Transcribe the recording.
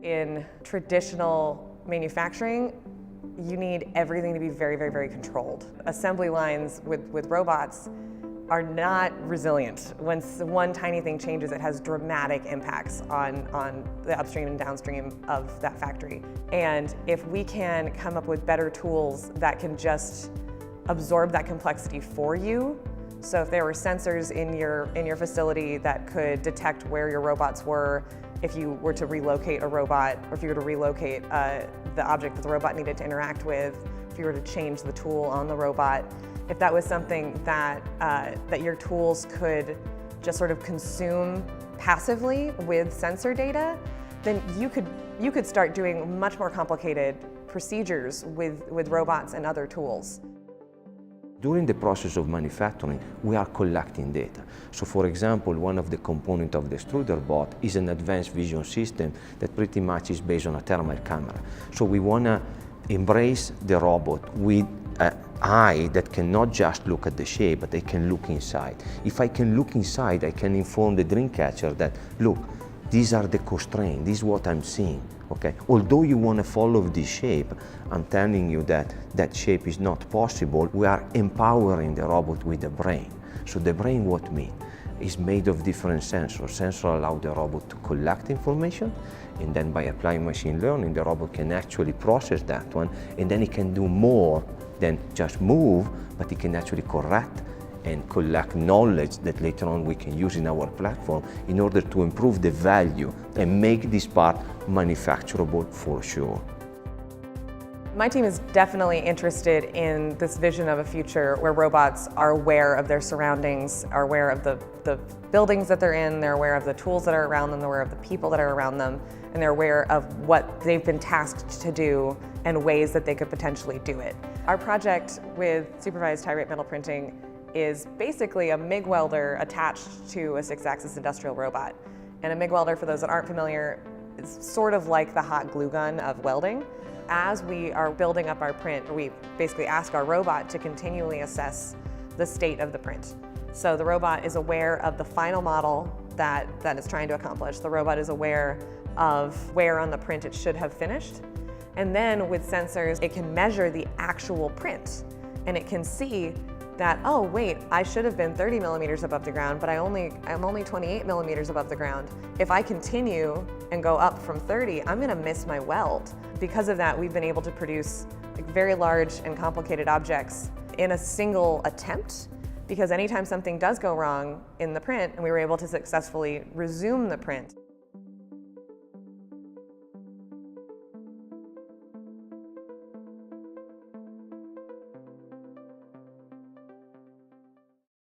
In traditional manufacturing, you need everything to be very, very, very controlled. Assembly lines with robots are not resilient. When one tiny thing changes, it has dramatic impacts on the upstream and downstream of that factory. And if we can come up with better tools that can just absorb that complexity for you, so if there were sensors in your facility that could detect where your robots were, if you were to relocate a robot, or if you were to relocate the object that the robot needed to interact with, if you were to change the tool on the robot, if that was something that your tools could just sort of consume passively with sensor data, then you could start doing much more complicated procedures with robots and other tools. During the process of manufacturing, we are collecting data. So for example, one of the components of the extruder bot is an advanced vision system that pretty much is based on a thermal camera. So we want to embrace the robot with an eye that cannot just look at the shape, but they can look inside. If I can look inside, I can inform the dream catcher that, look, these are the constraints, this is what I'm seeing. Okay? Although you want to follow this shape, I'm telling you that that shape is not possible. We are empowering the robot with the brain. So the brain, what means? Is made of different sensors. Sensors allow the robot to collect information, and then by applying machine learning, the robot can actually process that one, and then it can do more than just move, but it can actually correct and collect knowledge that later on we can use in our platform in order to improve the value and make this part manufacturable for sure. My team is definitely interested in this vision of a future where robots are aware of their surroundings, are aware of the buildings that they're in, they're aware of the tools that are around them, they're aware of the people that are around them, and they're aware of what they've been tasked to do and ways that they could potentially do it. Our project with supervised high-rate metal printing is basically a MIG welder attached to a 6-axis industrial robot. And a MIG welder, for those that aren't familiar, is sort of like the hot glue gun of welding. As we are building up our print, we basically ask our robot to continually assess the state of the print. So the robot is aware of the final model that it's trying to accomplish. The robot is aware of where on the print it should have finished. And then with sensors, it can measure the actual print, and it can see that, oh wait, I should have been 30 millimeters above the ground, but I'm only 28 millimeters above the ground. If I continue and go up from 30, I'm gonna miss my weld. Because of that, we've been able to produce very large and complicated objects in a single attempt, because anytime something does go wrong in the print, and we were able to successfully resume the print,